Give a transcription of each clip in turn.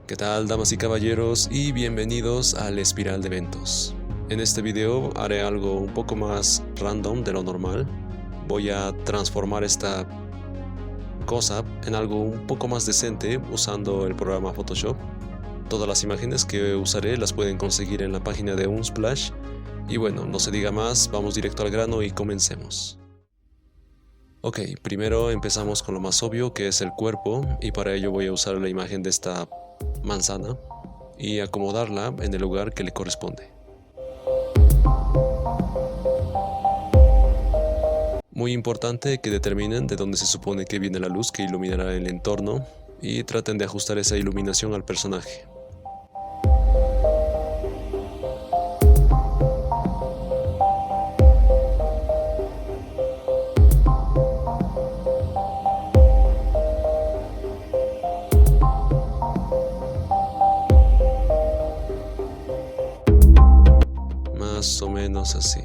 ¿Qué tal, damas y caballeros? Y bienvenidos al Espiral de Eventos. En este video haré algo un poco más random de lo normal. Voy a transformar esta cosa en algo un poco más decente usando el programa Photoshop. Todas las imágenes que usaré las pueden conseguir en la página de Unsplash. Y bueno, no se diga más, vamos directo al grano y comencemos. Ok, primero empezamos con lo más obvio, que es el cuerpo, y para ello voy a usar la imagen de esta manzana y acomodarla en el lugar que le corresponde. Muy importante que determinen de dónde se supone que viene la luz que iluminará el entorno y traten de ajustar esa iluminación al personaje. Más o menos así.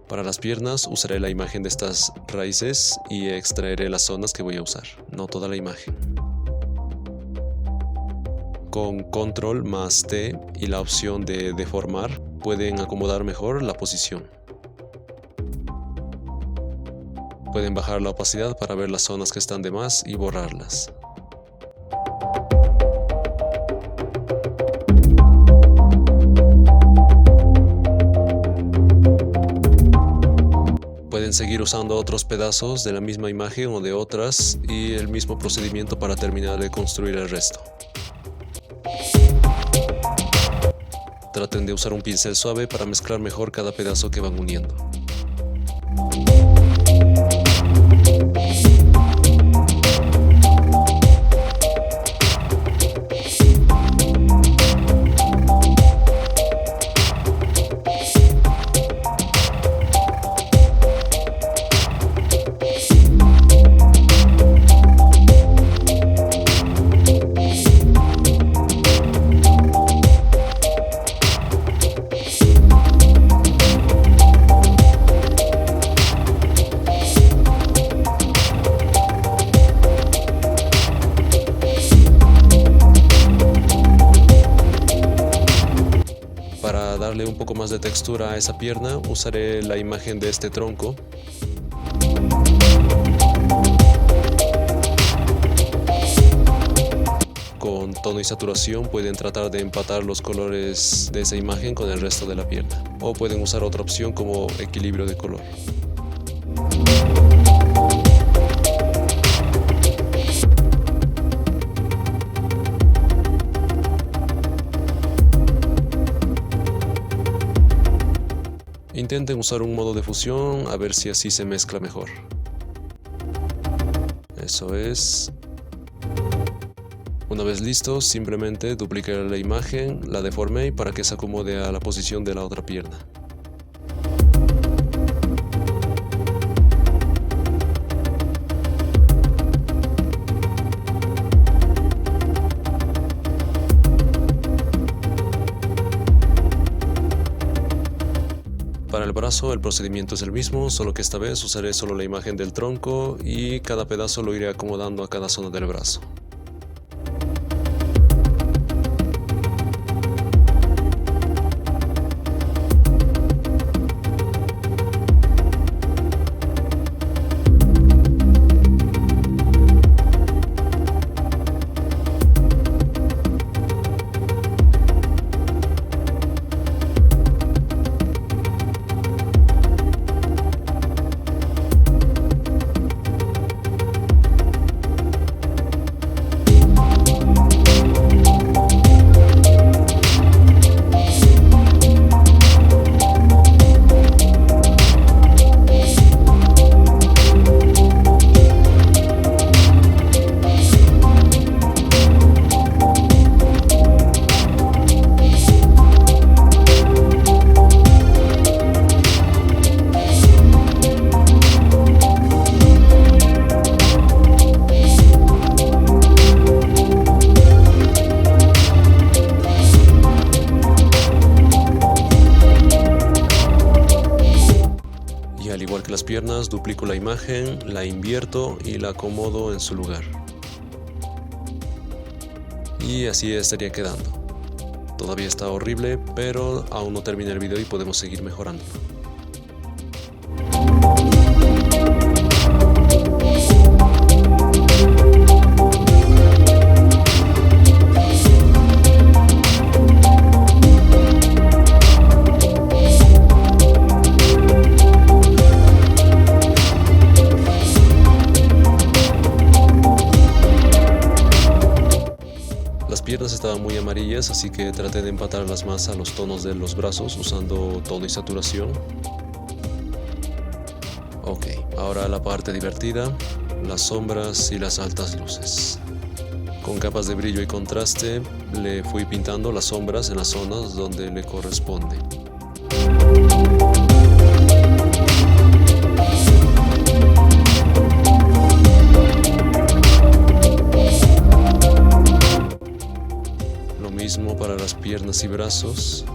Para las piernas usaré la imagen de estas raíces y extraeré las zonas que voy a usar, no toda la imagen. Con control más T y la opción de deformar pueden acomodar mejor la posición. Pueden bajar la opacidad para ver las zonas que están de más y borrarlas. Pueden seguir usando otros pedazos de la misma imagen o de otras y el mismo procedimiento para terminar de construir el resto. Traten de usar un pincel suave para mezclar mejor cada pedazo que van uniendo. Para darle un poco más de textura a esa pierna, usaré la imagen de este tronco. Con tono y saturación pueden tratar de empatar los colores de esa imagen con el resto de la pierna. O pueden usar otra opción como equilibrio de color. Intenten usar un modo de fusión a ver si así se mezcla mejor. Eso es. Una vez listos, simplemente duplicaré la imagen, la deformé para que se acomode a la posición de la otra pierna. Para el brazo el procedimiento es el mismo, solo que esta vez usaré solo la imagen del tronco y cada pedazo lo iré acomodando a cada zona del brazo. las piernas, duplico la imagen, la invierto y la acomodo en su lugar. y así estaría quedando. Todavía está horrible, pero aún no termina el video y podemos seguir mejorando. Las piernas estaban muy amarillas, así que traté de empatarlas más a los tonos de los brazos usando tono y saturación. Ok, ahora la parte divertida, las sombras y las altas luces. Con capas de brillo y contraste le fui pintando las sombras en las zonas donde le corresponde. Lo mismo para las piernas y brazos.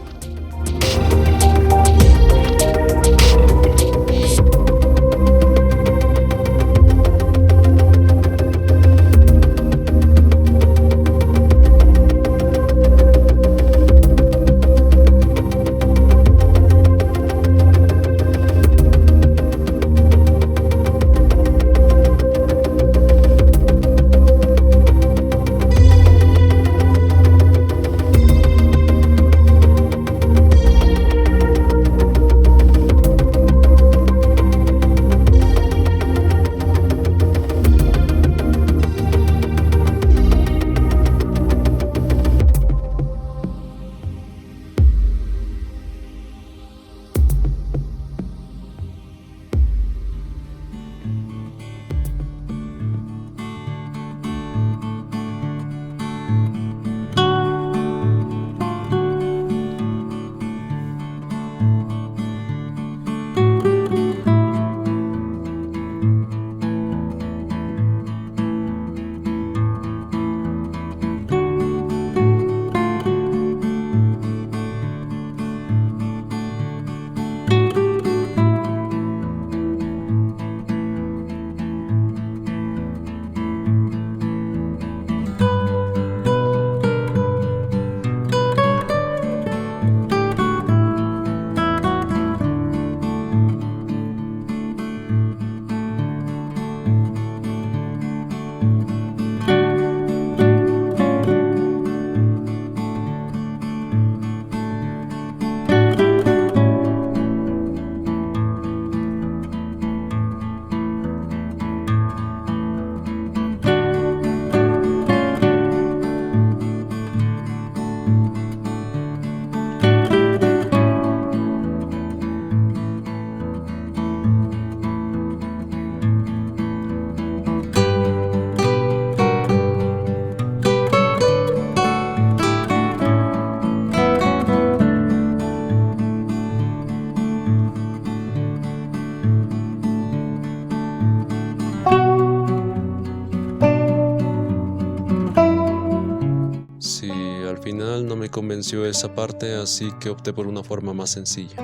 Sí, al final no me convenció esa parte, así que opté por una forma más sencilla.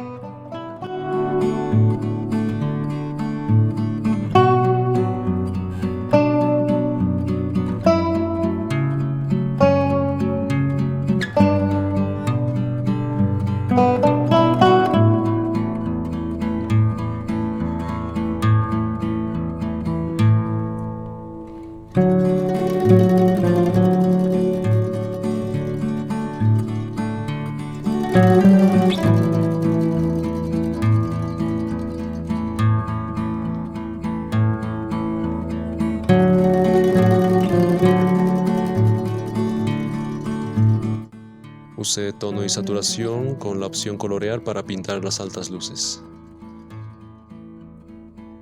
Usé tono y saturación con la opción colorear para pintar las altas luces.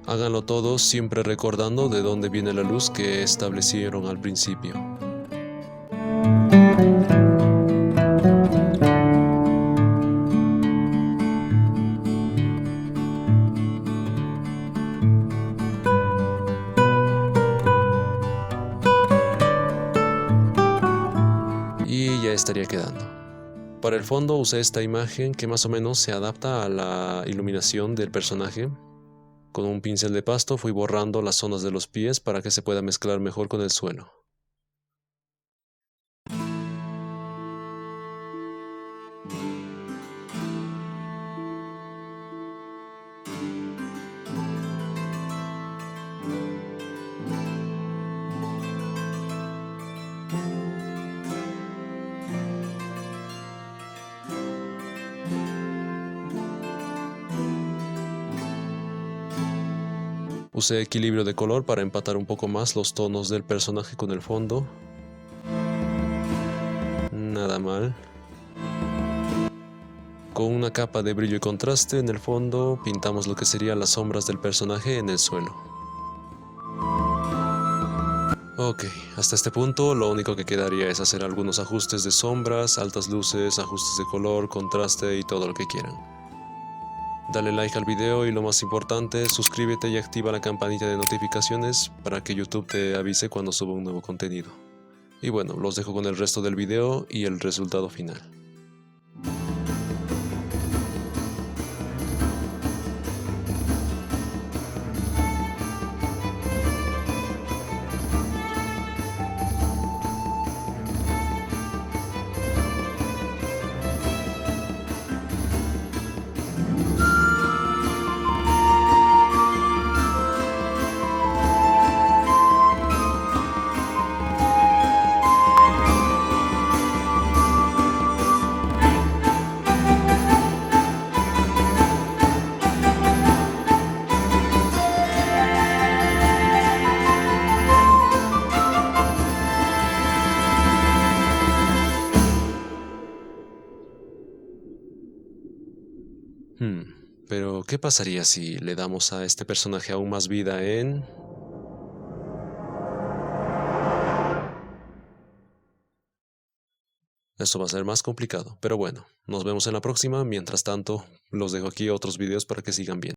Háganlo todos siempre recordando de dónde viene la luz que establecieron al principio. Y ya estaría quedando. Para el fondo usé esta imagen que más o menos se adapta a la iluminación del personaje. Con un pincel de pasto fui borrando las zonas de los pies para que se pueda mezclar mejor con el suelo. Usé equilibrio de color para empatar un poco más los tonos del personaje con el fondo. Nada mal. Con una capa de brillo y contraste en el fondo pintamos lo que serían las sombras del personaje en el suelo. Ok, hasta este punto lo único que quedaría es hacer algunos ajustes de sombras, altas luces, ajustes de color, contraste y todo lo que quieran. Dale like al video y lo más importante, suscríbete y activa la campanita de notificaciones para que YouTube te avise cuando suba un nuevo contenido. Y bueno, los dejo con el resto del video y el resultado final. Pero ¿qué pasaría si le damos a este personaje aún más vida en...? Esto va a ser más complicado, pero bueno, nos vemos en la próxima. Mientras tanto, los dejo aquí otros videos para que sigan viendo.